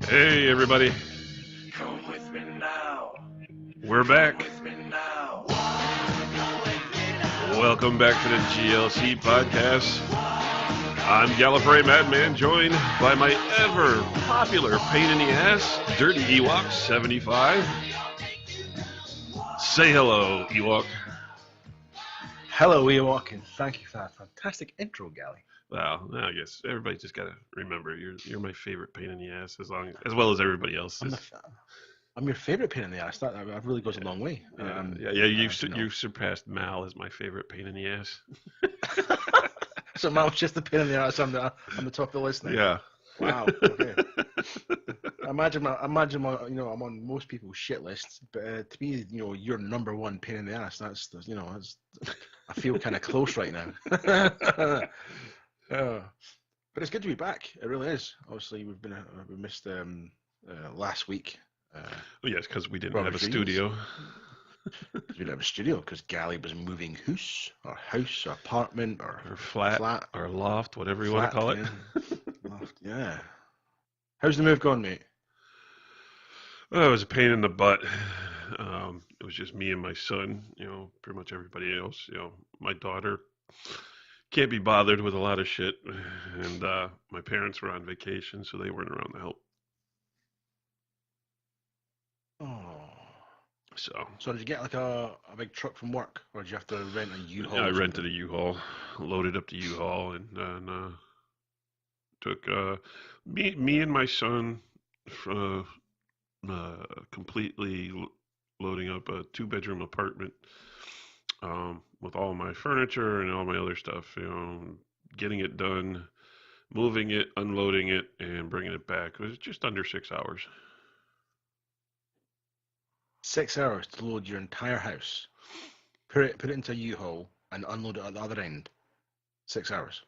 Hey everybody, Come with me now. we're back. With me now. Welcome back to the GLC Podcast. I'm Gallifrey Madman, joined by my ever popular pain in the ass, Dirty Ewok 75. Say hello, Ewok. Hello, Ewok, and thank you for that fantastic intro, Gally. Well, I guess everybody just gotta remember you're my favorite pain in the ass, as well as everybody else's. I'm your favorite pain in the ass. That really goes a long way. You've surpassed Mal as my favorite pain in the ass. So Mal's just the pain in the ass on the top of the list now. Yeah. Wow. Okay. Imagine I'm on most people's shit lists, but to be, your number one pain in the ass. That's I feel kind of close right now. But it's good to be back. It really is. Obviously, we missed last week. Yes, because we didn't have a studio. We didn't have a studio because Gally was moving house or apartment or flat or loft, whatever you want to call it. Yeah. Loft, yeah. How's the move gone, mate? Well, it was a pain in the butt. It was just me and my son. Pretty much everybody else. My daughter can't be bothered with a lot of shit, and my parents were on vacation, so they weren't around to help. Oh. So Did you get like a big truck from work, or did you have to rent a U-Haul? I rented a U-Haul, loaded up the U-Haul, and took me and my son completely loading up a 2-bedroom apartment with all my furniture and all my other stuff. Getting it done, moving it, unloading it, and bringing it back. It was just under 6 hours. 6 hours to load your entire house, put it into a U-Haul, and unload it at the other end. 6 hours.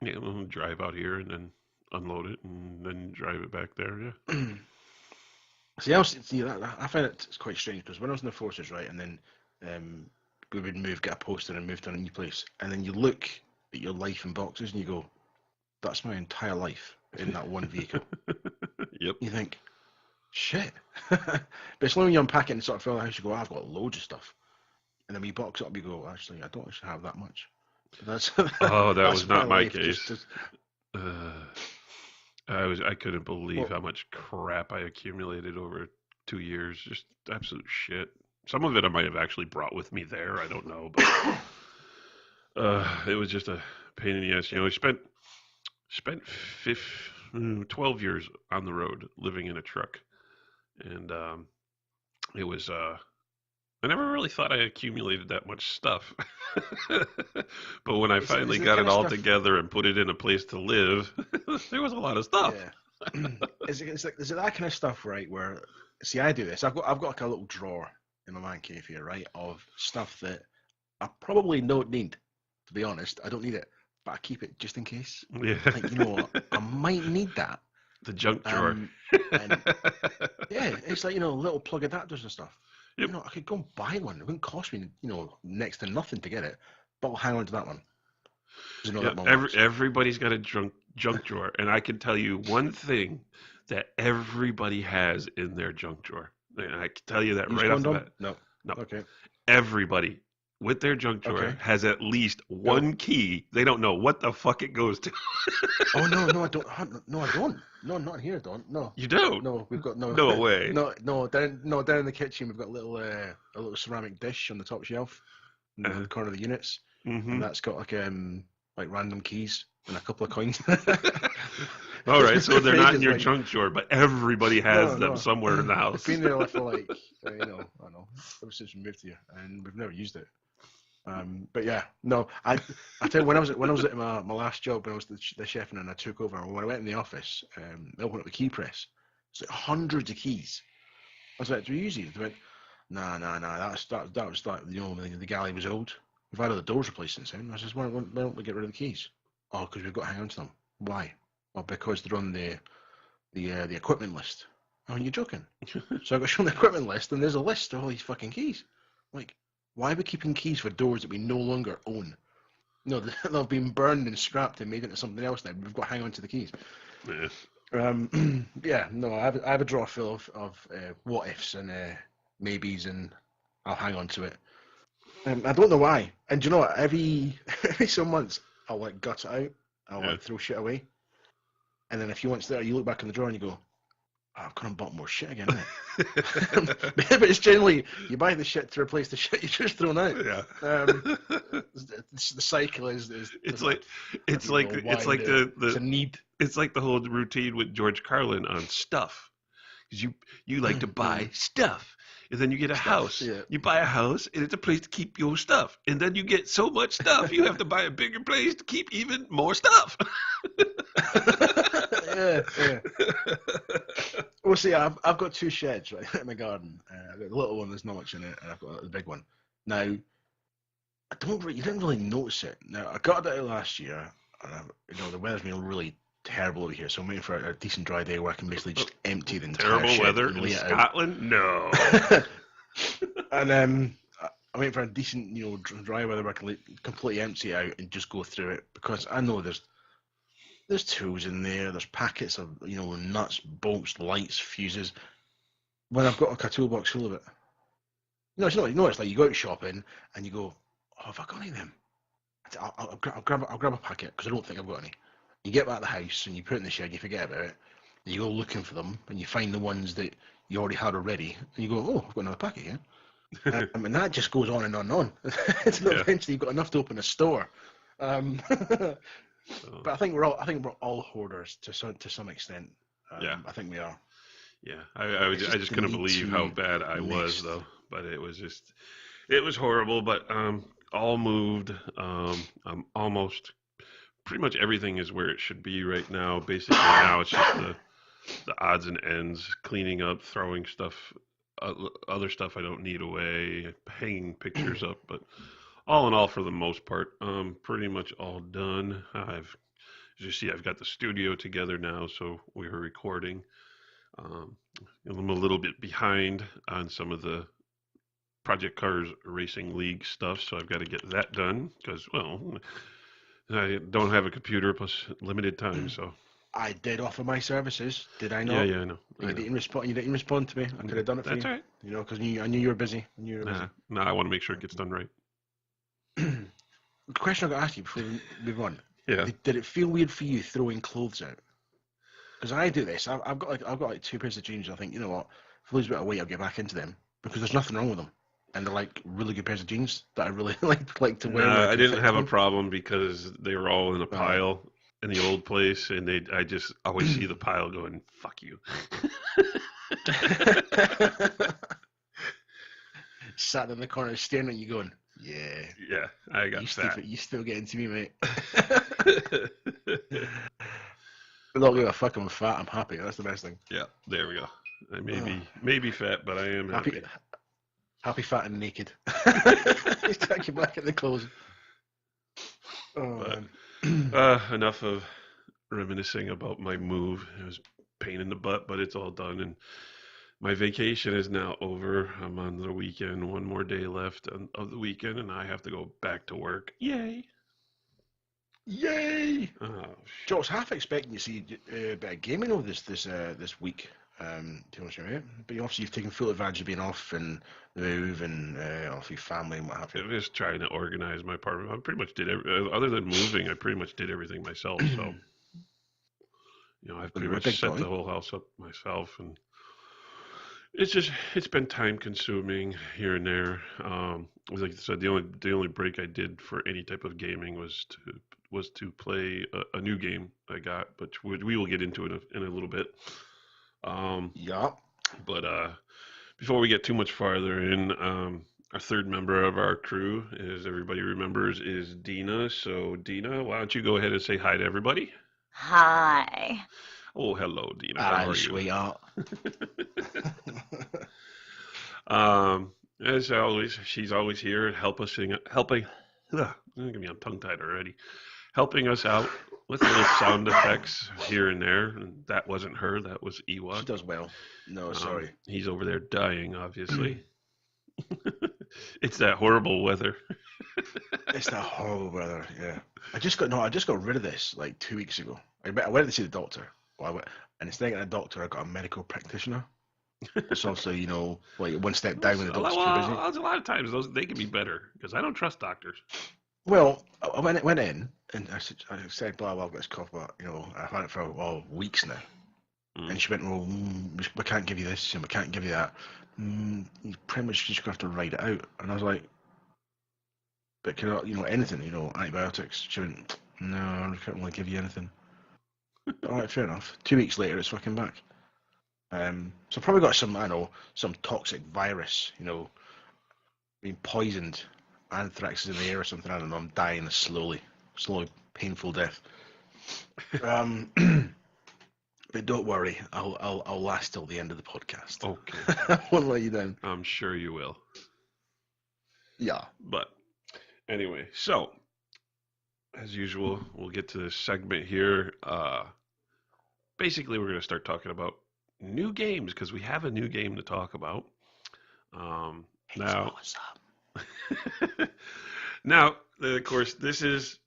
Yeah, we'll drive out here and then unload it and then drive it back there. Yeah. I find it's quite strange because when I was in the forces, right, and then we would get a poster and move to a new place, and then you look at your life in boxes and you go, "That's my entire life in that one vehicle." Yep. You think, shit. But it's only when you unpack it and sort of fill the house, you go, "I've got loads of stuff," and then when you box it up, you go, "Actually, I don't actually have that much." That was not my case. I couldn't believe how much crap I accumulated over 2 years. Just absolute shit. Some of it I might have actually brought with me there. I don't know, but it was just a pain in the ass. I spent 12 years on the road living in a truck, and it was. I never really thought I accumulated that much stuff. But when I finally got it all together and put it in a place to live, there was a lot of stuff. Yeah. Is it that kind of stuff, right, where, see, I do this. I've got like a little drawer in my man cave here, right, of stuff that I probably don't need, to be honest. I don't need it, but I keep it just in case. Yeah. Like, you know what? I might need that. The junk drawer. And yeah, it's like, little plug adapters and stuff. Yep. I could go and buy one. It wouldn't cost me, next to nothing to get it. But I'll hang on to that one. Everybody's got a junk drawer, and I can tell you one thing that everybody has in their junk drawer. And I can tell you that right off the bat. No. Okay. Everybody with their junk drawer has at least one key. They don't know what the fuck it goes to. Oh no, I don't. No, I don't. No, not here. I don't. No. You don't? No, we've got no. No way. No. Down in the kitchen, we've got a little ceramic dish on the top shelf in the corner of the units, and that's got like random keys and a couple of coins. All right, so they're not in your junk drawer, but everybody has them somewhere in the house. They've been there for I don't know, ever since we moved here, and we've never used it. But yeah, no, I tell you, when I was at my last job, when I was the chef, and then I took over, when I went in the office, they opened up the key press. It's like hundreds of keys. I was like, "Do you use these?" They went, "Nah. That was like, the galley was old. We've had all the doors replaced since then." I said, "Why don't we get rid of the keys?" "Oh, because we've got to hang on to them." "Why?" "Well, because they're on the equipment list." "Oh, you're joking?" So I got shown the equipment list, and there's a list of all these fucking keys. Like, why are we keeping keys for doors that we no longer own? No, they've been burned and scrapped and made into something else now. We've got to hang on to the keys. Yeah. Yeah, no, I have a drawer full of what ifs and maybes, and I'll hang on to it. I don't know why. And do you know what? Every some months I'll like gut it out. I'll Yeah. like throw shit away. And then a few months later, you look back in the drawer and you go, oh, I've gone and bought more shit again, innit? But it's generally you buy the shit to replace the shit you just thrown out. Yeah. The cycle is It's I like it's don't like know why it's like it's a the need. it's like the whole routine with George Carlin on stuff. Because you like to buy stuff. And then you get a house. Yeah. You buy a house, and it's a place to keep your stuff. And then you get so much stuff, you have to buy a bigger place to keep even more stuff. Yeah. Well, see, I've got two sheds right in my garden. I've got the little one, there's not much in it, and I've got the big one. Now, you didn't really notice it. Now, I got it out last year, and the weather's been really terrible over here, so I'm waiting for a decent dry day where I can basically just empty the entire Terrible shed weather and in lay it out. Scotland? No. And I'm waiting for a decent, dry weather where I can completely empty it out and just go through it, because I know there's tools in there, there's packets of nuts, bolts, lights, fuses. When I've got like a toolbox full of it, it's not. It's like you go out shopping and you go, oh, have I got any of them? I'll grab a packet because I don't think I've got any. You get back to the house and you put it in the shed, you forget about it. You go looking for them and you find the ones that you already had already, and you go, oh, I've got another packet here. And that just goes on and on and on. Until eventually you've got enough to open a store. But I think we're all hoarders to some extent. Yeah. I think we are. Yeah, I just couldn't believe how bad I was, though. But it was horrible. But all moved. I'm almost, pretty much everything is where it should be right now. Basically, now it's just the odds and ends, cleaning up, throwing stuff, other stuff I don't need away, hanging pictures up. But all in all, for the most part, pretty much all done. As you see, I've got the studio together now, so we were recording. I'm a little bit behind on some of the Project Cars Racing League stuff, so I've got to get that done because, well, I don't have a computer plus limited time. So I did offer my services, did I not? Yeah, I know. You didn't respond to me. I could have done it for That's you. all right. Because I knew you were busy. Nah, I want to make sure it gets done right. The question I got to ask you before we move on. Yeah. Did it feel weird for you throwing clothes out? Because I do this. I've got like two pairs of jeans. I think, you know what? If I lose a bit of weight, I'll get back into them because there's nothing wrong with them, and they're like really good pairs of jeans that I really like to wear. I didn't have a problem because they were all in a pile in the old place, and I just always see the pile going, "Fuck you." Sat in the corner staring at you, going, "Yeah, Yeah, I got fat. You still getting to me, mate." But not give a fuck. I'm fat. I'm happy. That's the best thing. Yeah, there we go. I may be fat, but I am happy. Happy, fat, and naked. He's taking back at the clothes. But, enough of reminiscing about my move. It was a pain in the butt, but it's all done. And my vacation is now over. I'm on the weekend. One more day left of the weekend, and I have to go back to work. Yay! Yay! Oh, Joe, I was half expecting to see a bit of gaming over this week. To be honest with you, but obviously you've taken full advantage of being off and the move and obviously family and what have you. I'm just trying to organize my apartment. I pretty much did other than moving. I pretty much did everything myself. So, I've pretty much set the whole house up myself, and it's been time consuming here and there. Like I said, the only break I did for any type of gaming was to play a new game I got, but we will get into it in a little bit. Yeah. But before we get too much farther in, our third member of our crew, as everybody remembers, is Dina. So, Dina, why don't you go ahead and say hi to everybody? Hi. Oh, hello, Dina. How are you? Sweetheart. As always, she's always here helping. I'm tongue-tied already. Helping us out with little sound effects here and there. And that wasn't her. That was Ewa. She does well. No, sorry. He's over there dying, obviously. It's that horrible weather. It's that horrible weather. Yeah. I just got rid of this like 2 weeks ago. I went to see the doctor. Well, And instead of getting a doctor, I got a medical practitioner. It's also, like one step down when the doctor's too busy. A lot of times they can be better because I don't trust doctors. Well, I went in and I said, blah, blah, I've got this cough, but, I've had it for weeks now. And she went, well, we can't give you this and we can't give you that. You pretty much just have to write it out. And I was like, but can I, anything, antibiotics? She went, no, I can't really give you anything. All right, fair enough. 2 weeks later, it's fucking back. So I've probably got some toxic virus, being poisoned, anthrax is in the air or something. I don't know. I'm dying a slowly, painful death. But don't worry, I'll last till the end of the podcast. Okay. I won't let you down. I'm sure you will. Yeah. But anyway, so as usual, we'll get to this segment here. Basically, we're going to start talking about new games because we have a new game to talk about. Now, what's up? Now, of course, this is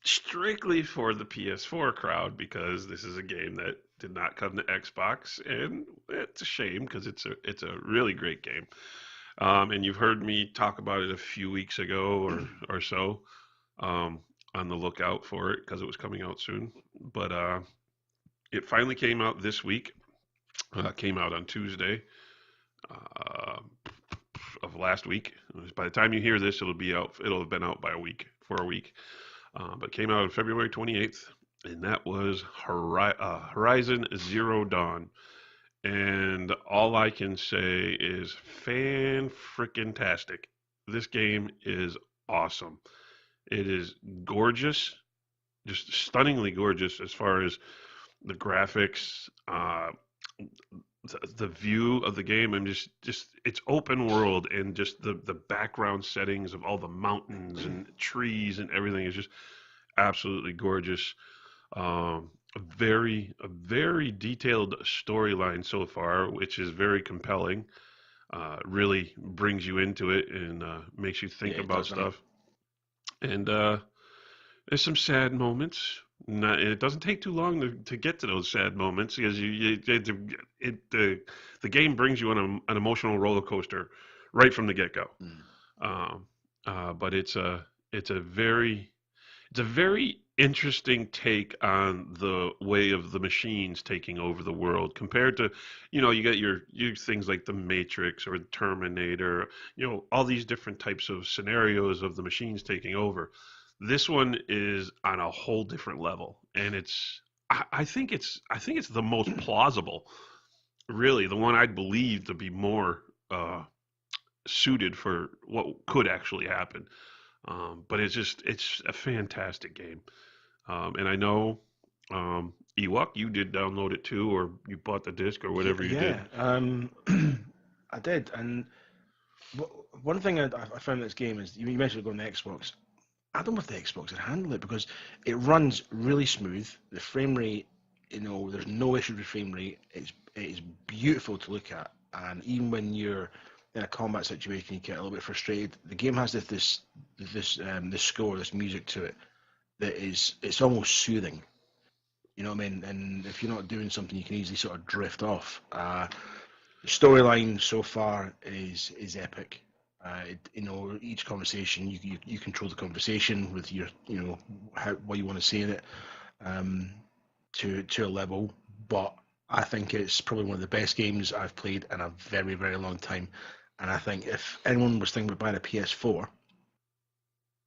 strictly for the PS4 crowd because this is a game that did not come to Xbox, and it's a shame because it's a really great game. And you've heard me talk about it a few weeks ago or so. On the lookout for it because it was coming out soon. But it finally came out this week. Came out on Tuesday of last week. By the time you hear this, it'll have been out for a week. But came out on February 28th, and that was Horizon Zero Dawn. And all I can say is fan-frickin-tastic. This game is awesome. It is gorgeous, just stunningly gorgeous as far as the graphics, the view of the game, and just it's open world, and just the background settings of all the mountains and trees and everything is just absolutely gorgeous. A very detailed storyline so far, which is very compelling. Really brings you into it and makes you think about stuff. And there's some sad moments. It doesn't take too long to get to those sad moments because the game brings you on an emotional roller coaster right from the get-go. But it's a very interesting take on the way of the machines taking over the world compared to, you got your things like the Matrix or the Terminator, all these different types of scenarios of the machines taking over. This one is on a whole different level, and I think it's the most plausible, really, the one I'd believe to be more suited for what could actually happen. But it's a fantastic game. And I know, Ewok, you did download it too, or you bought the disc or whatever you did. I did. And one thing I found in this game is, you mentioned going to Xbox. I don't know if the Xbox would handle it because it runs really smooth. The frame rate, there's no issue with frame rate. It is beautiful to look at. And even when you're in a combat situation, you get a little bit frustrated. The game has this score, this music to it that it's almost soothing. You know what I mean? And if you're not doing something, you can easily sort of drift off. The storyline so far is epic. Each conversation, you control the conversation with your, what you want to say in it, to a level. But I think it's probably one of the best games I've played in a very, very long time. And I think if anyone was thinking about buying a PS4,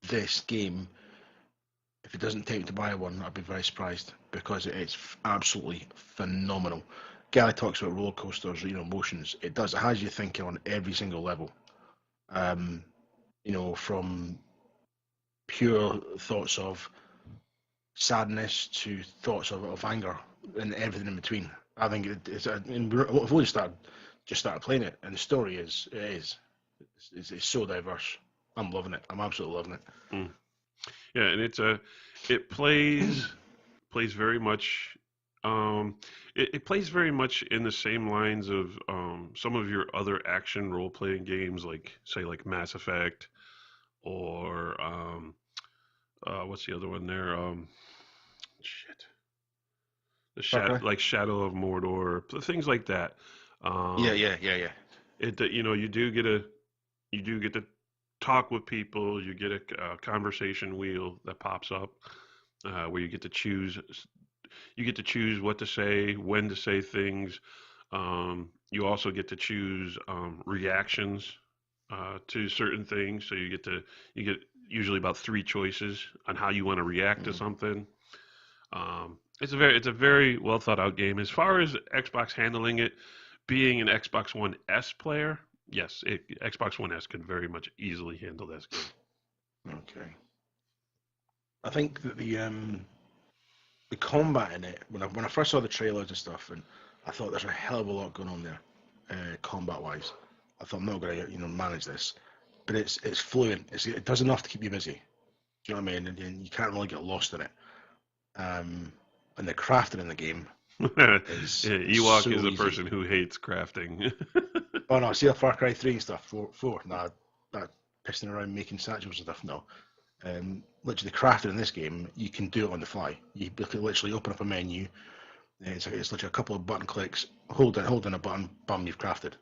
this game, if it doesn't take to buy one, I'd be very surprised because it's absolutely phenomenal. Gally talks about roller coasters, emotions. It does. It has you thinking on every single level. From pure thoughts of sadness to thoughts of anger and everything in between. I think we've only just started playing it, and the story is it's so diverse. I'm loving it. I'm absolutely loving it. Yeah, and it plays very much. It plays very much in the same lines of some of your other action role-playing games, like Mass Effect, or what's the other one there? Far Cry? like Shadow of Mordor, things like that. Um, Yeah. you do get to talk with people. You get a conversation wheel that pops up where you get to choose what to say, when to say things. You also get to choose reactions to certain things. So you get usually about three choices on how you want to react to Mm. something. It's a very well thought out game. As far as Xbox handling it, being an Xbox One S player, yes, Xbox One S can very much easily handle this game. Okay. I think that the combat in it, when I first saw the trailers and stuff, and I thought there's a hell of a lot going on there, combat wise. I thought I'm not gonna manage this, but it's fluent. It does enough to keep you busy. Do you know what I mean? And you can't really get lost in it. And the crafting in the game is Ewok so is a easy. person who hates crafting. Oh no, see the Far Cry 3 and stuff, 4, nah, that pissing around making satchels and stuff, no. Literally the crafting in this game, you can do it on the fly. You can literally open up a menu, it's literally a couple of button clicks, hold in a button, bum, you've crafted.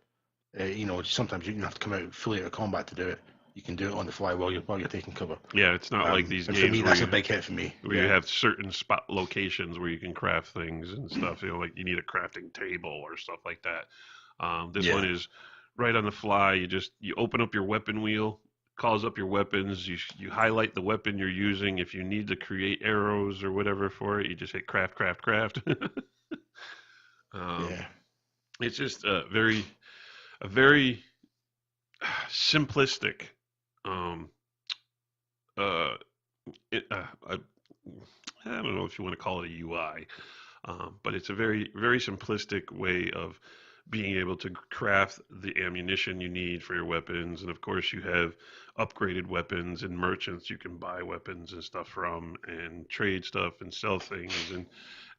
Sometimes you don't have to come out fully out of combat to do it. You can do it on the fly while you're taking cover. Yeah, it's not like these and games for me, where that's a big hit for me. you have certain spot locations where you can craft things and stuff. Like you need a crafting table or stuff like that. This Yeah. one is right on the fly. You open up your weapon wheel, calls up your weapons. You highlight the weapon you're using. If you need to create arrows or whatever for it, you just hit craft. Yeah. It's just a very simplistic. Uh, I don't know if you want to call it a UI, but it's a very simplistic way of being able to craft the ammunition you need for your weapons. And of course, you have upgraded weapons and merchants you can buy weapons and stuff from, and trade stuff and sell things. And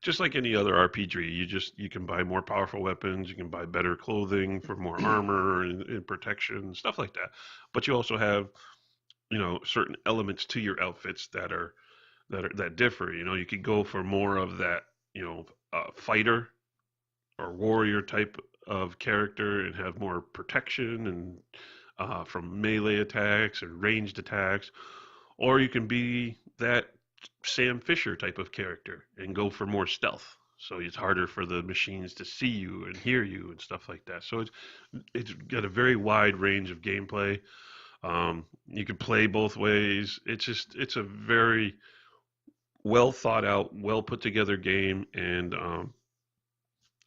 just like any other RPG, you can buy more powerful weapons, you can buy better clothing for more armor and protection, stuff like that. But you also have certain elements to your outfits that differ. You could go for more of that fighter or warrior type of character and have more protection and from melee attacks and ranged attacks, or you can be that Sam Fisher type of character and go for more stealth. So it's harder for the machines to see you and hear you and stuff like that. So it's got a very wide range of gameplay. You can play both ways. It's a very well thought out, well put together game, and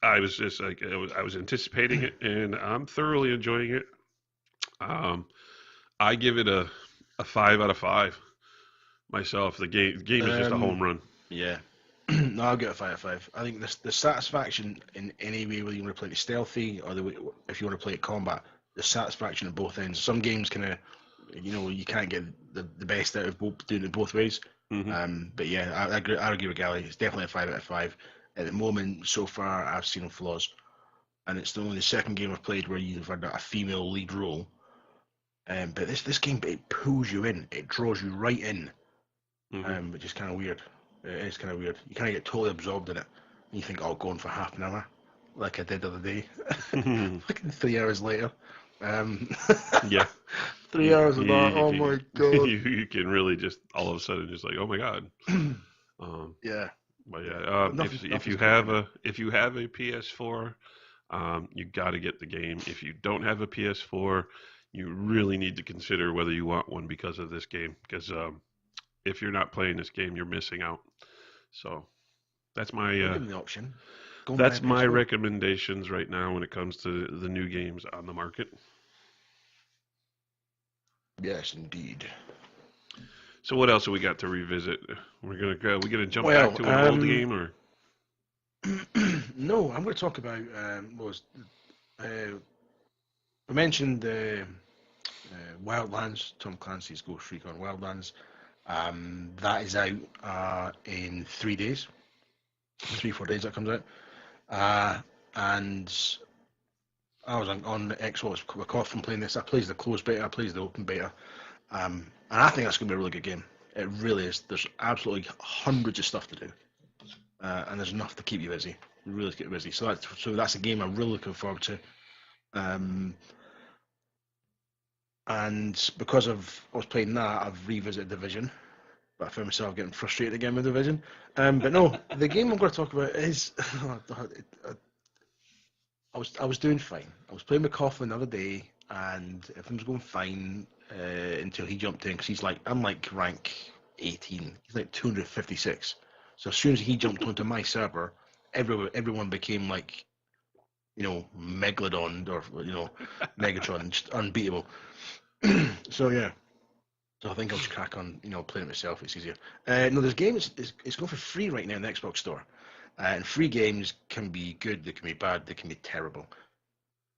I was just like I was anticipating it, and I'm thoroughly enjoying it. I give it a 5 out of 5 myself. The game is just a home run. Yeah. No, I'll get a 5 out of 5. I think the satisfaction in any way, whether you want to play it stealthy or if you want to play it combat, the satisfaction at both ends. Some games kind of, you can't get the best out of doing it both ways. Mm-hmm. But yeah, I agree with Gally. It's definitely a 5 out of 5. At the moment, so far, I've seen flaws, and it's only the second game I've played where you've had a female lead role. But this game, it pulls you in, it draws you right in, which is kind of weird. It is kind of weird. You kind of get totally absorbed in it, and you think, "Oh, going for half an hour," like I did the other day. Fucking 3 hours later. Yeah. 3 hours of that. Oh my god. You can really just all of a sudden just like, oh my god. Yeah. But yeah, if you have a PS4, you got to get the game. If you don't have a PS4, you really need to consider whether you want one because of this game. Because if you're not playing this game, you're missing out. So that's my the option. that's my recommendations right now when it comes to the new games on the market. Yes, indeed. So what else have we got to revisit? We're gonna jump back to an old game, or no? I'm going to talk about we mentioned Wildlands, Tom Clancy's Ghost Recon Wildlands. That is out in 3 days, 3-4 days that comes out. And I was on Xbox off from playing this. I plays the closed beta, I plays the open beta. And I think that's going to be a really good game. It really is. There's absolutely hundreds of stuff to do. and there's enough to keep you busy, really keep you busy. So that's a game I'm really looking forward to. And because I was playing that, I've revisited Division, but I found myself getting frustrated again with Division. But no, the game I'm going to talk about is I was doing fine. I was playing with Coughlin the other day, and everything was going fine until he jumped in, because I'm like rank 18. He's like 256. So as soon as he jumped onto my server, everyone became like, Megalodon or Megatron, just unbeatable. So yeah. So I think I'll just crack on, playing it myself. It's easier. No, this game is going for free right now in the Xbox Store. And free games can be good, they can be bad, they can be terrible.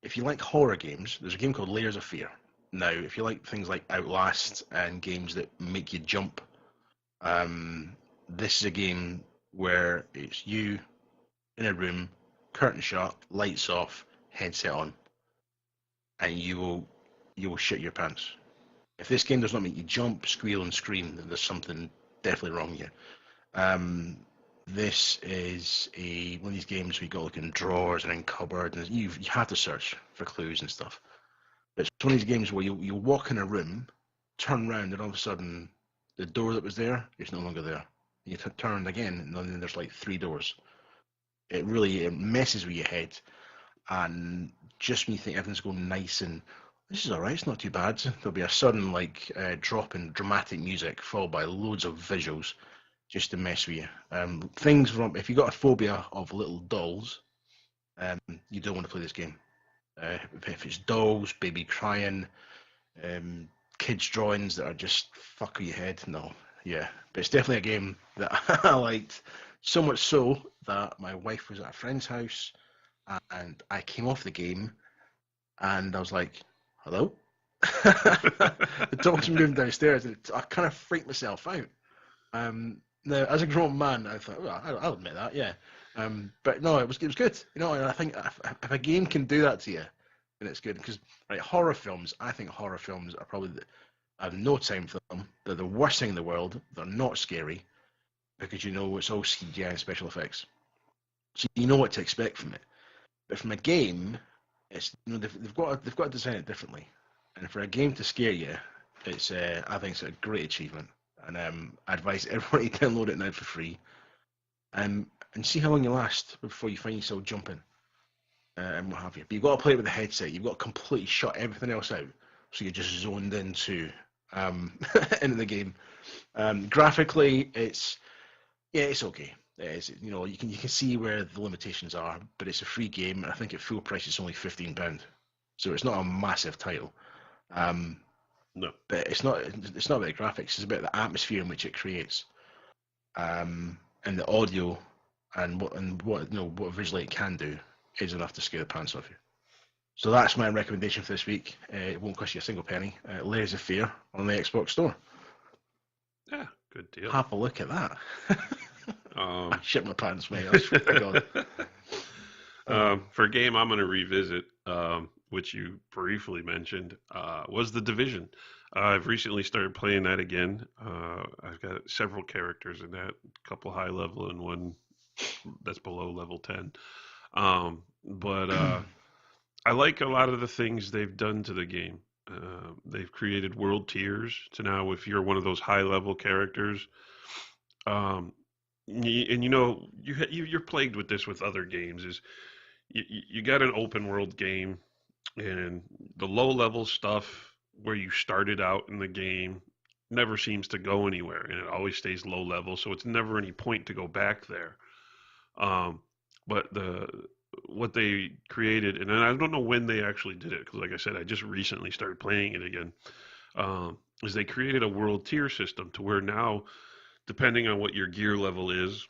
If you like horror games, there's a game called Layers of Fear. Now, if you like things like Outlast and games that make you jump, this is a game where it's you in a room, curtain shut, lights off, headset on, and you will shit your pants. If this game does not make you jump, squeal, and scream, then there's something definitely wrong here. This is one of these games where you got to look in drawers and in cupboards, and you have to search for clues and stuff. It's one of these games where you walk in a room, turn around, and all of a sudden the door that was there is no longer there. You turn again, and then there's like 3 doors. It messes with your head, and just when you think everything's going nice and this is alright, it's not too bad, there'll be a sudden drop in dramatic music followed by loads of visuals just to mess with you. If you've got a phobia of little dolls, you don't want to play this game. If it's dolls, baby crying, kids drawings that are just fuck with your head, no. Yeah, but it's definitely a game that I liked, so much so that my wife was at a friend's house and I came off the game and I was like, hello? The dogs moved downstairs and I kind of freaked myself out. Now, as a grown man, I thought, well, I'll admit that, yeah. But no, it was good. And I think if a game can do that to you, then it's good. Because horror films, I think horror films are probably I have no time for them. They're the worst thing in the world. They're not scary because it's all CGI and special effects, so you know what to expect from it. But from a game, it's they've got to design it differently. And for a game to scare you, it's I think it's a great achievement. And I advise everybody to download it now for free, and see how long you last before you find yourself jumping and what have you. But you've got to play it with a headset. You've got to completely shut everything else out, so you're just zoned into into the game. Graphically, it's okay. You can see where the limitations are, but it's a free game, and I think at full price it's only £15, so it's not a massive title. No, but it's not about the graphics. It's about the atmosphere in which it creates, and the audio, and what visually it can do is enough to scare the pants off you. So that's my recommendation for this week. It won't cost you a single penny. Layers of Fear on the Xbox Store. Yeah, good deal. Have a look at that. I shit my pants, mate. I swear to God. For a game I'm going to revisit, which you briefly mentioned, was The Division. I've recently started playing that again. I've got several characters in that, a couple high level and one that's below level 10. But I like a lot of the things they've done to the game. They've created world tiers to now, if you're one of those high level characters, and you're plagued with this with other games, is you got an open world game, and the low level stuff where you started out in the game never seems to go anywhere, and it always stays low level, so it's never any point to go back there. But what they created, and I don't know when they actually did it, because like I said, I just recently started playing it again, is they created a world tier system to where now, depending on what your gear level is,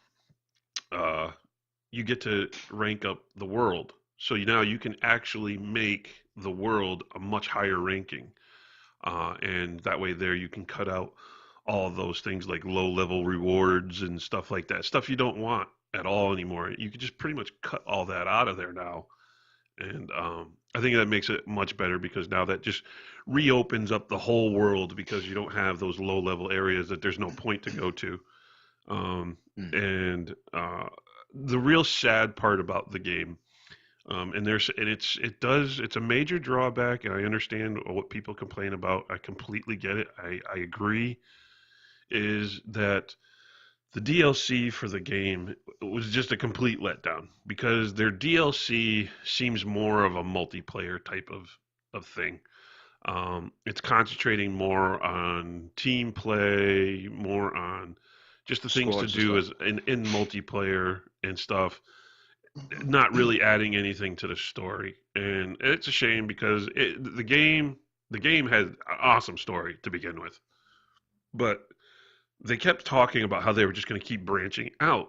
you get to rank up the world. So now you can actually make the world a much higher ranking. And that way there you can cut out all of those things like low-level rewards and stuff like that. Stuff you don't want at all anymore. You can just pretty much cut all that out of there now. And I think that makes it much better, because now that just reopens up the whole world, because you don't have those low-level areas that there's no point to go to. And the real sad part about the game, it's a major drawback, and I understand what people complain about. I completely get it. I agree. Is that the DLC for the game was just a complete letdown because their DLC seems more of a multiplayer type of thing. It's concentrating more on team play, more on just the things to Squads and do stuff. as in multiplayer and stuff, not really adding anything to the story. And it's a shame because the game had an awesome story to begin with, but they kept talking about how they were just going to keep branching out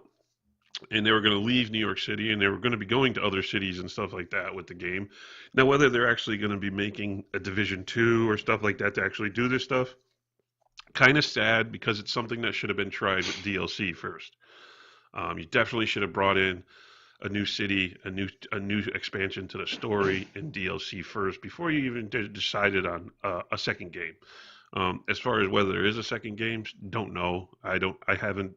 and they were going to leave New York City and they were going to be going to other cities and stuff like that with the game. Now, whether they're actually going to be making a Division 2 or stuff like that to actually do this stuff, kind of sad because it's something that should have been tried with DLC first. You definitely should have brought in a new city, a new expansion to the story in DLC first before you even decided on a second game. As far as whether there is a second game, don't know. I haven't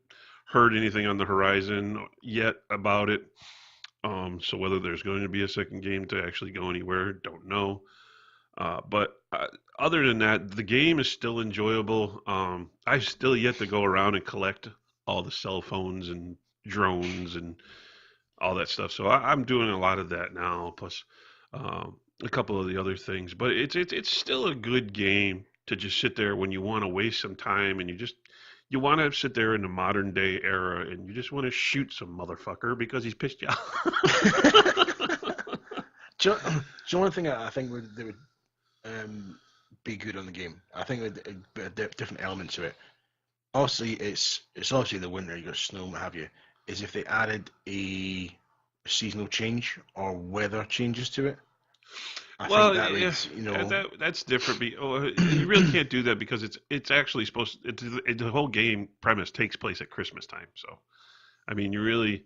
heard anything on the horizon yet about it. So whether there's going to be a second game to actually go anywhere, don't know. But other than that, the game is still enjoyable. I've still yet to go around and collect all the cell phones and drones and all that stuff. So I'm doing a lot of that now, plus a couple of the other things. But it's still a good game to just sit there when you want to waste some time and you want to sit there in the modern day era and you just want to shoot some motherfucker because he's pissed you off. Do you know one thing I think they would be good on the game? I think it'd be a different element to it. Obviously, it's obviously the winter, you got snow and what have you. Is if they added a seasonal change or weather changes to it. I Well, think that yeah, would, you know, that's different. You really can't do that because it's actually the whole game premise takes place at Christmas time. So, I mean, you really.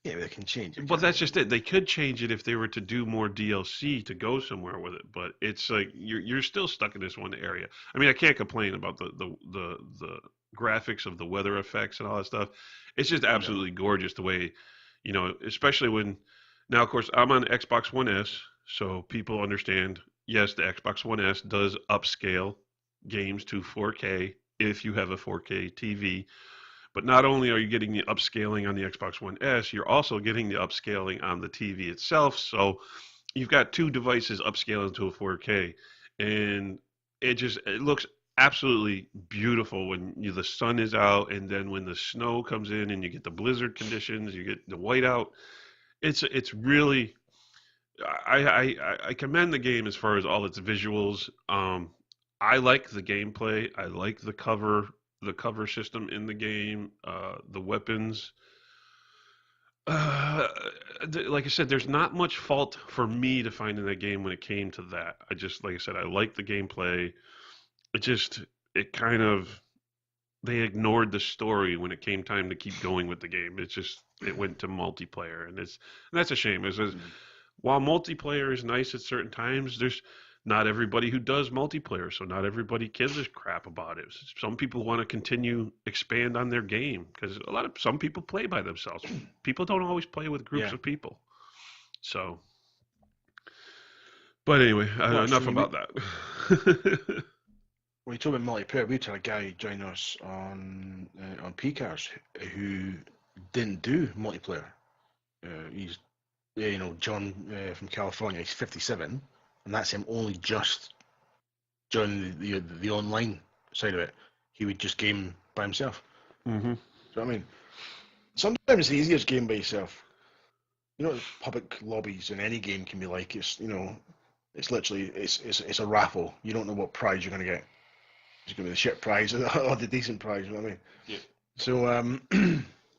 yeah, they can change it. Well, can't that's they? just it. They could change it if they were to do more DLC to go somewhere with it, but it's like you're still stuck in this one area. I mean, I can't complain about the graphics of the weather effects and all that stuff. It's just No. absolutely gorgeous the way, especially when now, of course, I'm on Xbox One S, so people understand. Yes, the Xbox One S does upscale games to 4K if you have a 4K TV. But not only are you getting the upscaling on the Xbox One S, you're also getting the upscaling on the TV itself. So you've got two devices upscaling to a 4K, and it looks absolutely beautiful when the sun is out, and then when the snow comes in, and you get the blizzard conditions, you get the whiteout. It's really I commend the game as far as all its visuals. I like the gameplay. I like the cover system in the game, the weapons. Uh, like I said, there's not much fault for me to find in that game when it came to that. Like I said, I like the gameplay. It kind of, they ignored the story when it came time to keep going with the game. It went to multiplayer, and that's a shame. While multiplayer is nice at certain times, there's not everybody who does multiplayer, so not everybody gives a crap about it. Some people want to continue expand on their game because some people play by themselves. People don't always play with groups Yeah. of people. So, but anyway, Well, enough actually, about that. when you talk about multiplayer, we had a guy join us on PCARs who didn't do multiplayer. He's John from California. He's 57, and that's him only just joining the online side of it. He would just game by himself. Mm-hmm. So I mean, sometimes it's easier to game by yourself. You know, what public lobbies in any game can be like. It's literally it's a raffle. You don't know what prize you're gonna get. It's gonna be the shit prize or the decent prize. You know what I mean? Yeah. So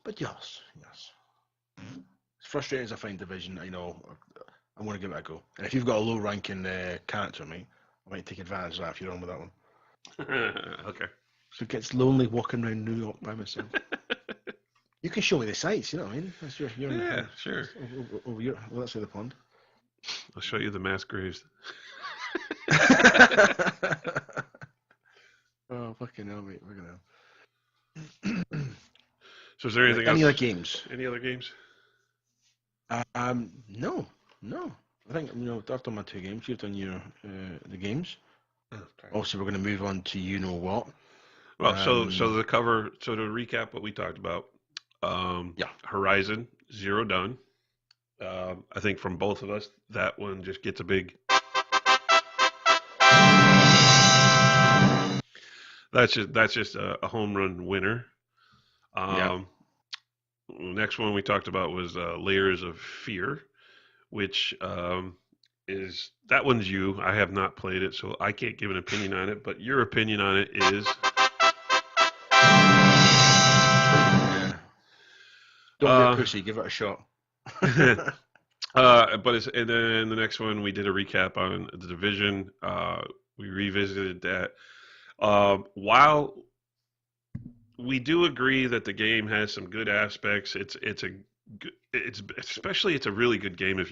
but yes. As frustrating as I find Division, I'm going to give it a go. And if you've got a low ranking character, mate, I might take advantage of that if you're on with that one. Okay. So it gets lonely walking around New York by myself. You can show me the sights, you know what I mean? That's you're Yeah, sure. over your well, that's the pond. I'll show you the mass graves. Oh, fucking hell, mate. Fucking hell. So is there anything Any else? other games? Any other games? No, no. I think I've done my 2 games. You've done your the games. Okay. Also, we're going to move on to you know what. Well, so Um, so to recap what we talked about, yeah, Horizon Zero Dawn. I think from both of us, that one just gets a big. That's just a home run winner. yeah. Um, Next one we talked about was Layers of Fear, which is that one's you. I have not played it, so I can't give an opinion on it. But your opinion on it is. Yeah. Don't be a Uh, pussy. Give it a shot. but and then the next one we did a recap on the Division. We revisited that. While we do agree that the game has some good aspects, it's especially it's a really good game if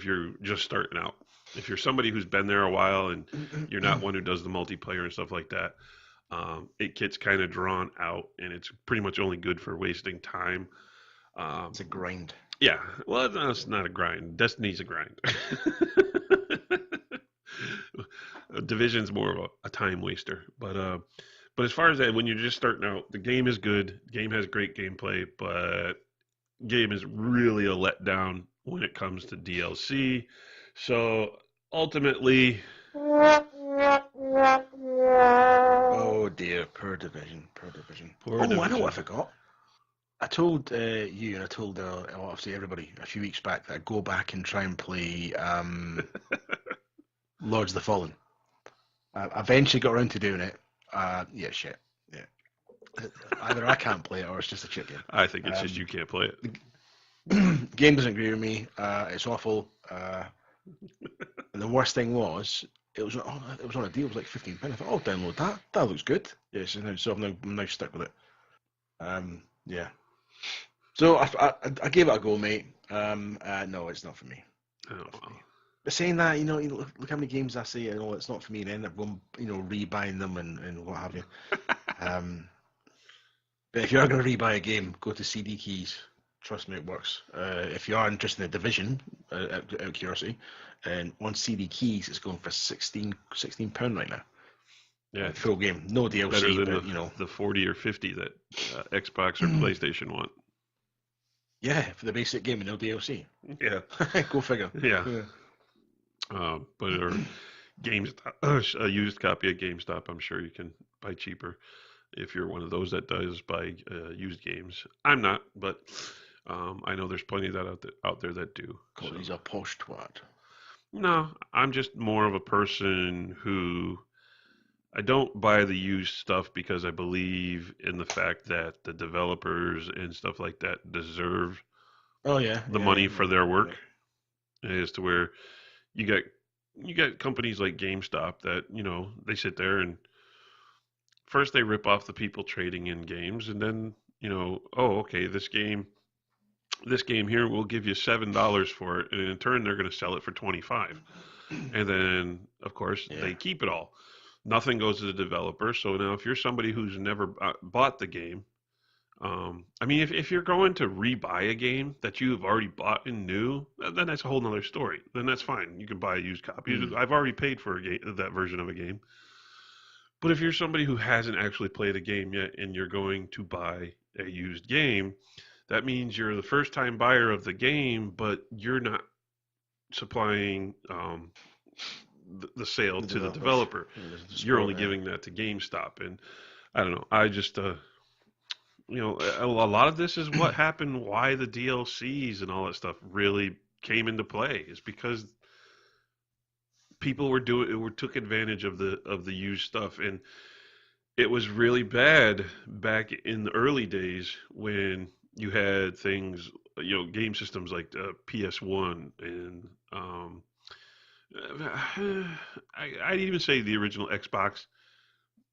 you're just starting out. If you're somebody who's been there a while and you're not one who does the multiplayer and stuff like that, it gets kind of drawn out and it's pretty much only good for wasting time. It's a grind. Yeah, well, no, it's not a grind. Destiny's a grind. Division's more of a time waster. But as far as that, when you're just starting out, the game is good. The game has great gameplay, but game is really a letdown when it comes to DLC. So ultimately, Oh dear, per division, per division. Poor I know Division. what I forgot. I told you and I told obviously everybody a few weeks back that I'd go back and try and play Lords of the Fallen. I eventually got around to doing it. Yeah, shit. Yeah. Either I can't play it or it's just a shit game. I think it's just you can't play it. Game doesn't agree with me. It's awful. And the worst thing was, it was on a deal. It was like £15. I thought, I'll download that. That looks good. Yeah, so I'm now stuck with it. Yeah. So I gave it a go, mate. No, it's not for me. Oh, well. But saying that, look how many games I say, it's not for me, and end up going, rebuying them and what have you. But if you are going to rebuy a game, go to CD Keys. Trust me, it works. If you are interested in the Division, out of curiosity, and on CD Keys, it's going for £16 right now. Yeah, Full game, no better DLC, than but the 40 or 50 that Xbox or PlayStation want. yeah, for the basic game and no DLC. Yeah, Go figure. yeah. But or GameStop, a used copy at GameStop, I'm sure you can buy cheaper if you're one of those that does buy used games. I'm not, but I know there's plenty of that out there that do. God, So, he's a posh twat. no, I'm just more of a person who I don't buy the used stuff because I believe in the fact that the developers and stuff like that deserve Oh yeah, the money for their work. As to where you got companies like GameStop that they sit there and first they rip off the people trading in games, and then oh, okay, this game here will give you $7 for it, and in turn they're going to sell it for 25, and then of course Yeah. they keep it all. Nothing goes to the developer. So now if you're somebody who's never bought the game, I mean, if you're going to rebuy a game that you've already bought and knew, then that's a whole nother story. Then that's fine. You can buy a used copy. I've already paid for that version of a game. But if you're somebody who hasn't actually played a game yet and you're going to buy a used game, that means you're the first time buyer of the game, but you're not supplying the sale to the developer. You're only giving that to GameStop. And I don't know. I just, a lot of this is what happened, why the DLCs and all that stuff really came into play is because people took advantage of the used stuff, and it was really bad back in the early days when you had things, game systems like PS1 and I'd even say the original Xbox.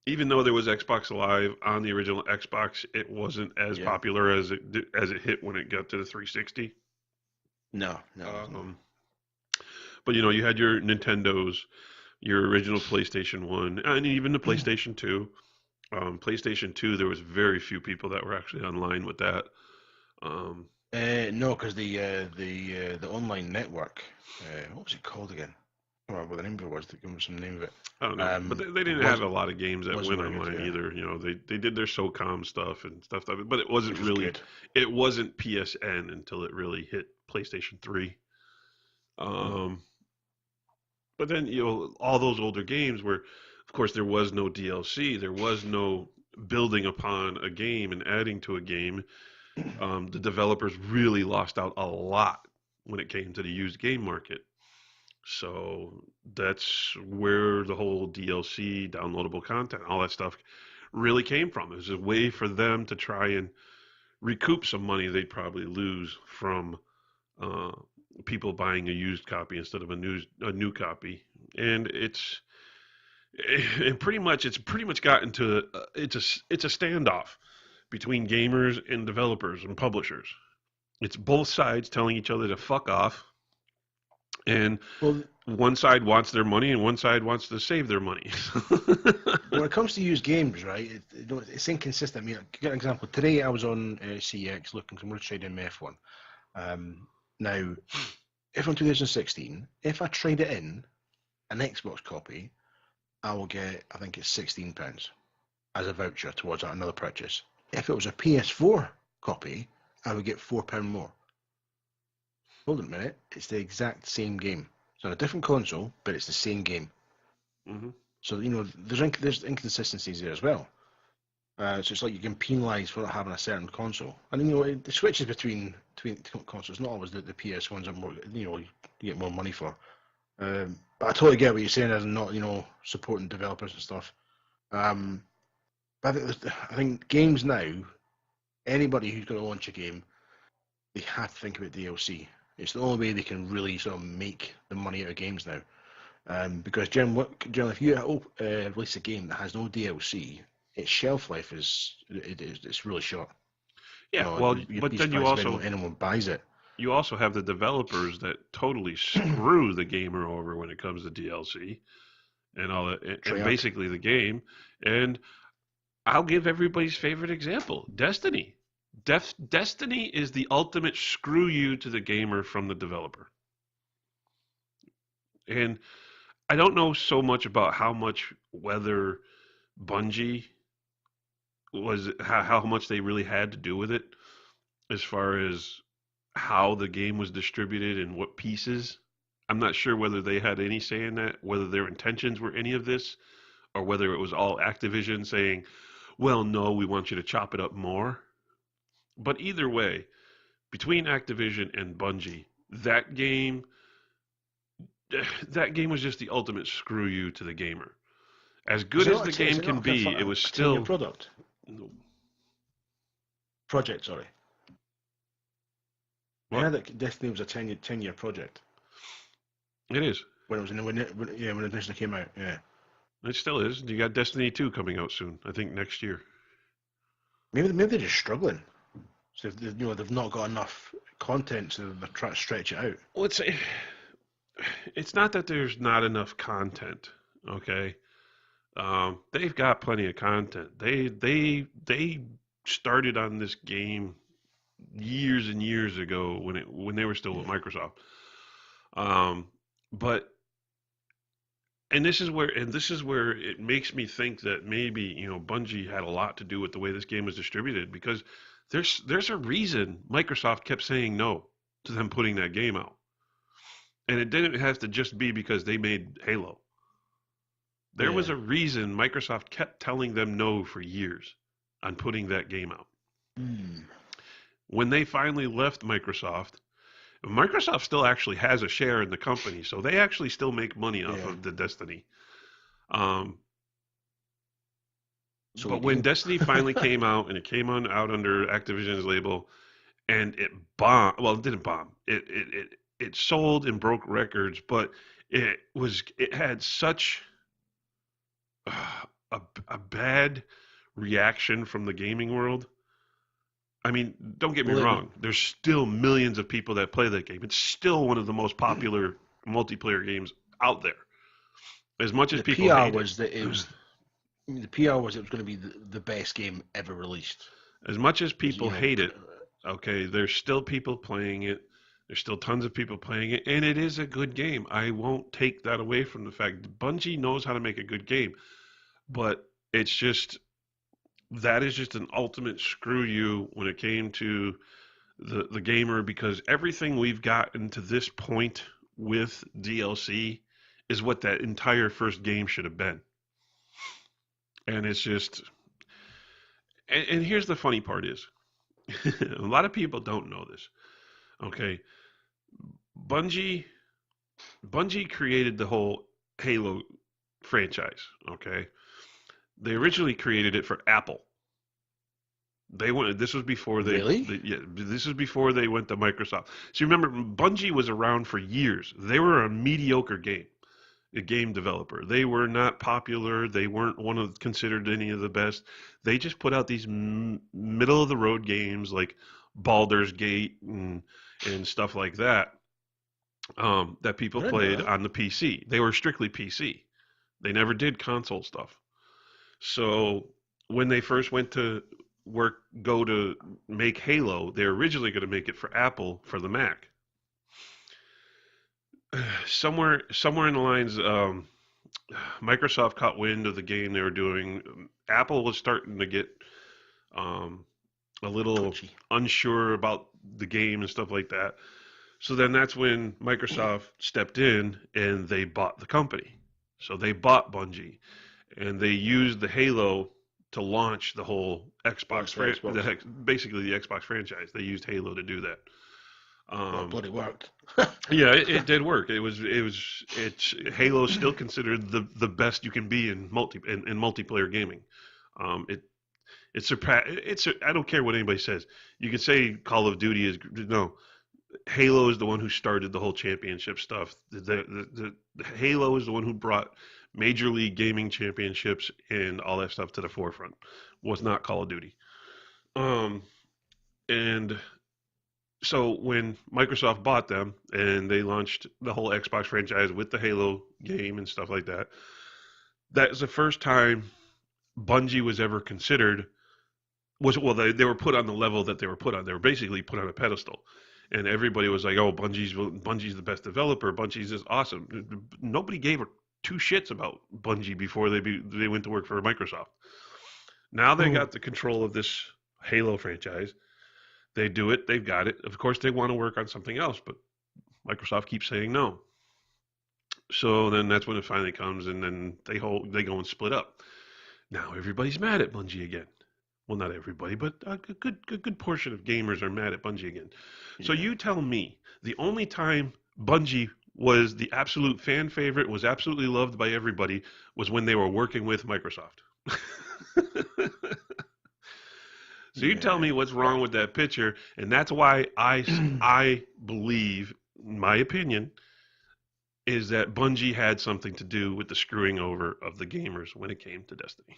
Even though there was Xbox Live on the original Xbox, it wasn't as popular as it hit when it got to the 360. No. But you had your Nintendos, your original PlayStation 1, and even the PlayStation 2. PlayStation 2, there was very few people that were actually online with that. No, because the online network, what was it called again? I don't remember what the name of it was. Give me some name of it. I don't know, but they didn't was have a lot of games that wasn't went very good, online yeah. either. You know, they did their SOCOM stuff and stuff like that, but it wasn't Which was really. good. It wasn't PSN until it really hit PlayStation 3. But then all those older games where, of course, there was no DLC, there was no building upon a game and adding to a game. The developers really lost out a lot when it came to the used game market. So that's where the whole DLC, downloadable content, all that stuff really came from. It was a way for them to try and recoup some money they'd probably lose from uh, people buying a used copy instead of a new copy. And it's pretty much gotten to it's a standoff between gamers and developers and publishers. It's both sides telling each other to fuck off, and Well, one side wants their money and one side wants to save their money. when it comes to used games, right, it's inconsistent. I mean, to get an example, today I was on CEX looking, I'm going to trade in my F1. Now, F1 2016, if I trade it in an Xbox copy, I will get, I think it's £16 as a voucher towards another purchase. If it was a PS4 copy, I would get £4 more. Hold on a minute, it's the exact same game. It's on a different console, but it's the same game. Mm-hmm. So, there's inconsistencies there as well. So it's like you can penalise for not having a certain console. And, the switches between consoles, not always the PS ones are more, you get more money for. But I totally get what you're saying as not, supporting developers and stuff. But I think games now, anybody who's going to launch a game, they have to think about DLC. It's the only way they can really sort of make the money out of games now. Because generally, if you release a game that has no DLC, its shelf life it's really short. Yeah, but then anyone buys it. You also have the developers that totally screw the gamer over when it comes to DLC and all that, and basically the game. And I'll give everybody's favorite example: Destiny. Destiny is the ultimate screw you to the gamer from the developer. And I don't know so much about whether Bungie was how much they really had to do with it as far as how the game was distributed and what pieces. I'm not sure whether they had any say in that, whether their intentions were any of this, or whether it was all Activision saying, well, no, we want you to chop it up more. But either way, between Activision and Bungie, that game was just the ultimate screw you to the gamer. As good as the game can be, it was still a product. Project, sorry. What? I heard that Destiny was a 10-year project. It is. When it initially came out, yeah. It still is. You got Destiny 2 coming out soon. I think next year. Maybe they're just struggling. So they've not got enough content, so they're trying to stretch it out. Well, it's not that there's not enough content. Okay, they've got plenty of content. They started on this game years and years ago when they were still with Microsoft. But this is where it makes me think that maybe Bungie had a lot to do with the way this game was distributed, because there's a reason Microsoft kept saying no to them putting that game out. And it didn't have to just be because they made Halo. There was a reason Microsoft kept telling them no for years on putting that game out. When they finally left Microsoft still actually has a share in the company, so they actually still make money off of the Destiny. But when Destiny finally came out, and it came out under Activision's label, and it bombed. Well, it didn't bomb. It sold and broke records, but it had such a bad reaction from the gaming world. I mean, don't get me wrong. There's still millions of people that play that game. It's still one of the most popular multiplayer games out there. As much as people hate it. The PR was it was going to be the best game ever released. As much as people hate it, Okay, there's still people playing it. There's still tons of people playing it, and it is a good game. I won't take that away from the fact that Bungie knows how to make a good game, but it's just that is just an ultimate screw you when it came to the gamer, because everything we've gotten to this point with DLC is what that entire first game should have been. And it's just, and here's the funny part is, a lot of people don't know this. Okay, Bungie Bungie created the whole Halo franchise. Okay, they originally created it for Apple. They went. This was before they. Really? Yeah, this is before they went to Microsoft. So remember, Bungie was around for years. They were a mediocre game developer. They were not popular. They weren't considered any of the best. They just put out these middle of the road games like Baldur's Gate and stuff like that. That people played on the PC. They were strictly PC. They never did console stuff. So when they first went to go to make Halo, they were originally going to make it for Apple for the Mac. Somewhere in the lines, Microsoft caught wind of the game they were doing. Apple was starting to get a little unsure about the game and stuff like that. So then that's when Microsoft stepped in and they bought the company. So they bought Bungie, and they used the Halo to launch the whole basically the Xbox franchise. They used Halo to do that. Bloody worked. Yeah, it did work. It's Halo is still considered the best you can be in multiplayer gaming. I don't care what anybody says. You can say Call of Duty is no. Halo is the one who started the whole championship stuff. The Halo is the one who brought Major League Gaming championships and all that stuff to the forefront. Was not Call of Duty. And so when Microsoft bought them and they launched the whole Xbox franchise with the Halo game and stuff like that, that is the first time Bungie was ever considered. They were put on the level that they were put on. They were basically put on a pedestal. And everybody was like, "Oh, Bungie's the best developer. Bungie's is awesome." Nobody gave two shits about Bungie before they went to work for Microsoft. Now they got the control of this Halo franchise. They do it. They've got it. Of course, they want to work on something else, but Microsoft keeps saying no. So then that's when it finally comes, and then they go and split up. Now everybody's mad at Bungie again. Well, not everybody, but a good portion of gamers are mad at Bungie again. Yeah. So you tell me, the only time Bungie was the absolute fan favorite, was absolutely loved by everybody, was when they were working with Microsoft. So you tell me what's wrong with that picture, and that's why I believe, in my opinion, is that Bungie had something to do with the screwing over of the gamers when it came to Destiny.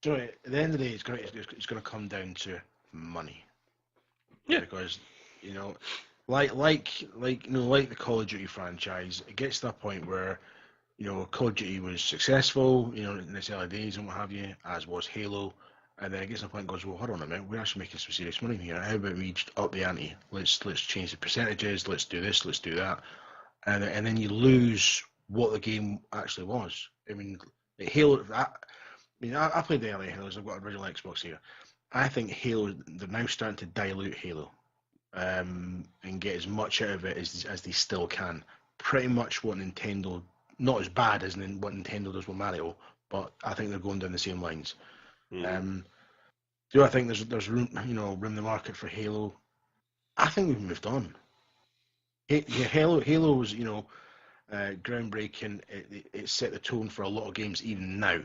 So at the end of the day, it's going to come down to money. Yeah. Because like the Call of Duty franchise, it gets to a point where Call of Duty was successful, in its early days and what have you, as was Halo, and then it gets to a point and goes, well, hold on a minute, we're actually making some serious money here. How about we just up the ante? Let's change the percentages. Let's do this. Let's do that, and then you lose what the game actually was. I mean, Halo. I played the early Halos. I've got an original Xbox here. I think Halo, they're now starting to dilute Halo and get as much out of it as they still can. Pretty much what Nintendo, not as bad as what Nintendo does with Mario, but I think they're going down the same lines. Do I think there's room, room in the market for Halo? I think we've moved on. Halo was, groundbreaking. It set the tone for a lot of games even now.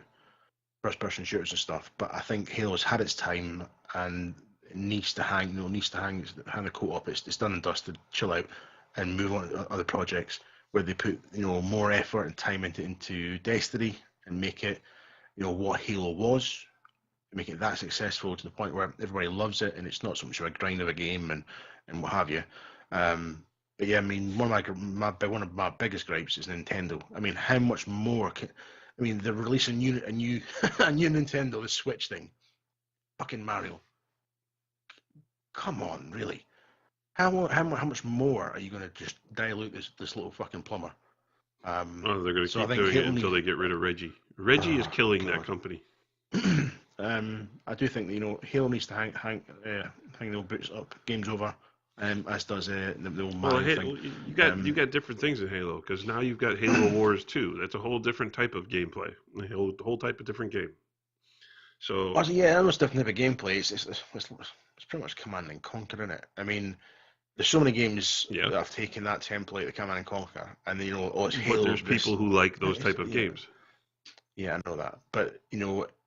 First-person shooters and stuff, but I think Halo's had its time and it needs to hang the coat up. It's done and dusted. Chill out and move on to other projects where they put more effort and time into Destiny and make it what Halo was, make it that successful to the point where everybody loves it and it's not so much of a grind of a game and what have you. But yeah, I mean, one of my biggest gripes is Nintendo. I mean, how much more they're releasing a new Nintendo, the Switch thing. fucking Mario. Come on, really? How much more are you going to just dilute this little fucking plumber? Oh, they're going to So I keep think doing it Halo until they get rid of Reggie. Reggie is Oh, killing that God. company. I do think that, Halo needs to hang the old boots up. Game's over. As does the old Well, Mario Halo, thing. you got different things in Halo because now you've got Halo Wars 2. That's a whole different type of gameplay. A whole type of different game. So Also, yeah, I know it's different type of gameplay. It's pretty much Command and Conquer, isn't it? I mean, there's so many games Yeah. that have taken that template, the Command and Conquer, and then, oh, it's but Halo. there's people who like those type of yeah. games. Yeah, I know that. But,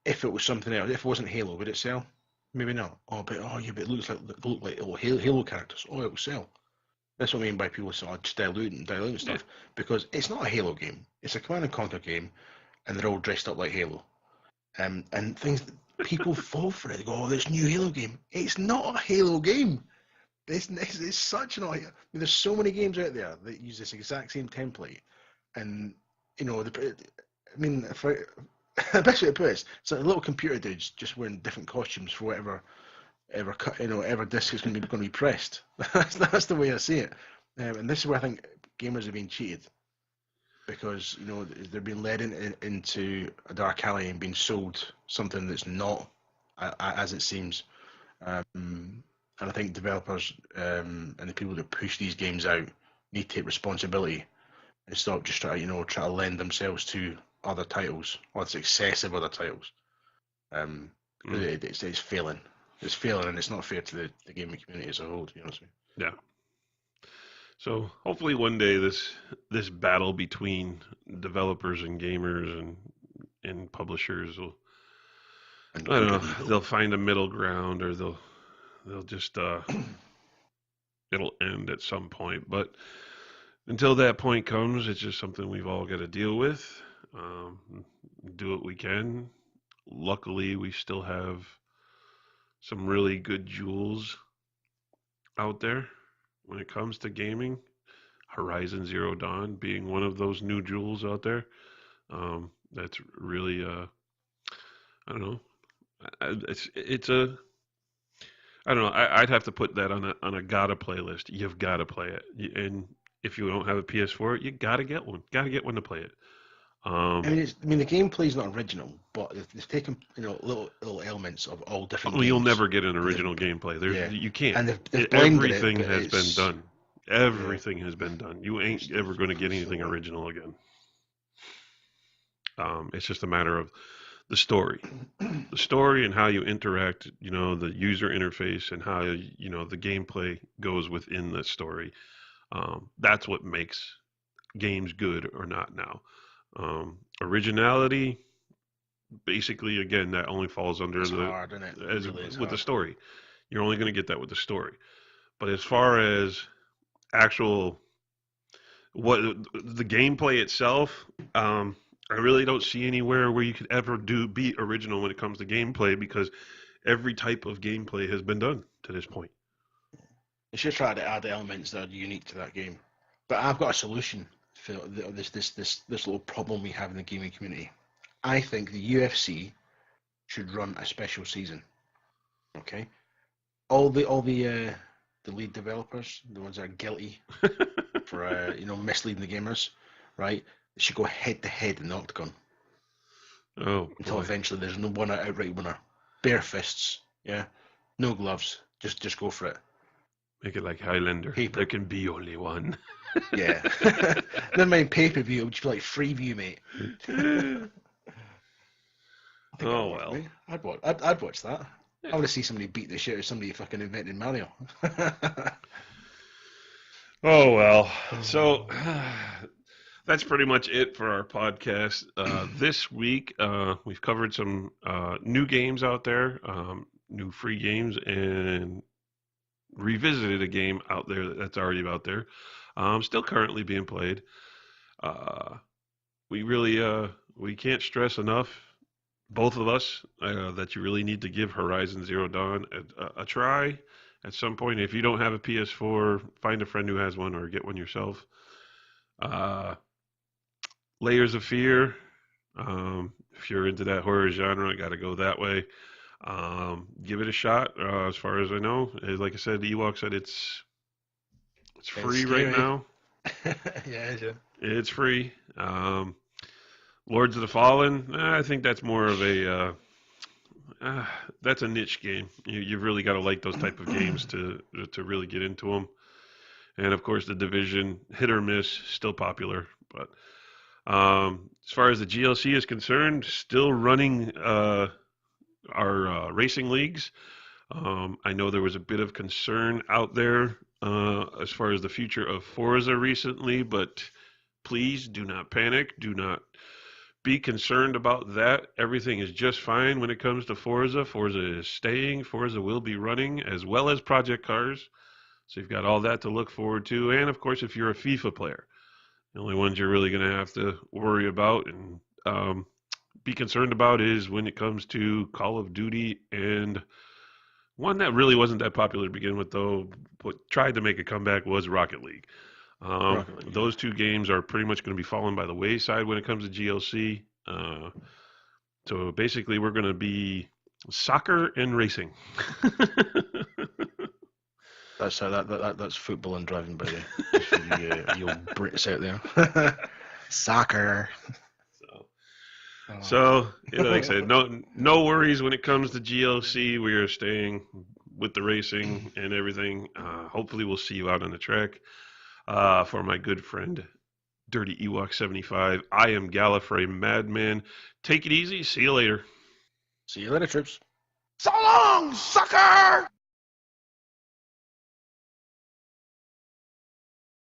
if it was something else, if it wasn't Halo, would it sell? Maybe not. But it looks like little Halo characters. Oh, it will sell. That's what I mean by people saying, just diluting stuff. Because it's not a Halo game. It's a Command and Conquer game, and they're all dressed up like Halo. And things that people fall for it. They go, oh, this new Halo game. It's not a Halo game. It's such an. I mean, there's so many games out there that use this exact same template, and the best way to put it, it's like little computer dudes just wearing different costumes for whatever disc is going to be pressed. That's the way I see it. And this is where I think gamers are being cheated, because they're being led into a dark alley and being sold something that's not as it seems. And I think developers and the people that push these games out need to take responsibility and stop just try to lend themselves to other titles, or excessive other titles. It's failing. It's failing, and it's not fair to the gaming community as a whole, to be honest with you. Yeah. So hopefully one day this battle between developers and gamers and publishers will, I don't know, they'll find a middle ground, or they'll just it'll end at some point. But until that point comes, it's just something we've all got to deal with. Do what we can. Luckily, we still have some really good jewels out there when it comes to gaming. Horizon Zero Dawn being one of those new jewels out there. That's really I don't know. It's a I don't know. I'd have to put that on a gotta play list. You've got to play it, and if you don't have a PS4, you gotta get one. Gotta get one to play it. I mean, the gameplay's not original, but they've taken little elements of all different. You'll games. never get an original gameplay. You can't. And they've blended everything it, has been done. Everything has been done. You ain't ever going to get anything original again. It's just a matter of the story and how you interact. The user interface and how the gameplay goes within the story. That's what makes games good or not now. Originality, basically, again, that only falls under it's hard, isn't it? It really is with hard. the story. You're only going to get that with the story. But as far as actual what the gameplay itself, I really don't see anywhere where you could ever be original when it comes to gameplay, because every type of gameplay has been done to this point. They should try to add elements that are unique to that game. But I've got a solution for this little problem we have in the gaming community. I think the UFC should run a special season. Okay, all the lead developers, the ones that are guilty for misleading the gamers, right? They should go head to head in the octagon. Oh, until eventually there's no one outright winner. Bare fists, yeah, no gloves. Just go for it. Make it like Highlander. Paper. There can be only one. Yeah. Never mind pay-per-view, it would just be like free view, mate. Oh, well. I'd watch that. I want to see somebody beat the shit out of somebody fucking invented Mario. Oh, well. So that's pretty much it for our podcast. This week, we've covered some new games out there, new free games, and revisited a game out there that's already out there, still currently being played. We really we can't stress enough, both of us, that you really need to give Horizon Zero Dawn a try at some point. If you don't have a PS4, find a friend who has one or get one yourself. Layers of Fear, if you're into that horror genre, got to go that way. Give it a shot. As far as I know, like I said, the Ewok said it's free right scary. now. Yeah, yeah. It's free. Lords of the Fallen, I think that's more of that's a niche game. You've really got to like those type of games to really get into them. And of course, the Division, hit or miss, still popular. But as far as the GLC is concerned, still running our racing leagues. I know there was a bit of concern out there as far as the future of Forza recently, but please do not panic. Do not be concerned about that. Everything is just fine when it comes to Forza. Forza is staying. Forza will be running, as well as Project Cars. So you've got all that to look forward to. And of course, if you're a FIFA player, the only ones you're really going to have to worry about and be concerned about is when it comes to Call of Duty, and one that really wasn't that popular to begin with, though, but tried to make a comeback, was Rocket League. Rocket League, Those two games are pretty much going to be falling by the wayside when it comes to GLC. So basically, we're going to be soccer and racing. That's football and driving, by the way. Just for you old Brits out there. Soccer. So like I said, no worries when it comes to GLC. We are staying with the racing and everything. Hopefully, we'll see you out on the track. For my good friend, Dirty Ewok 75, I am Gallifrey Madman. Take it easy. See you later. See you later, troops. So long, sucker!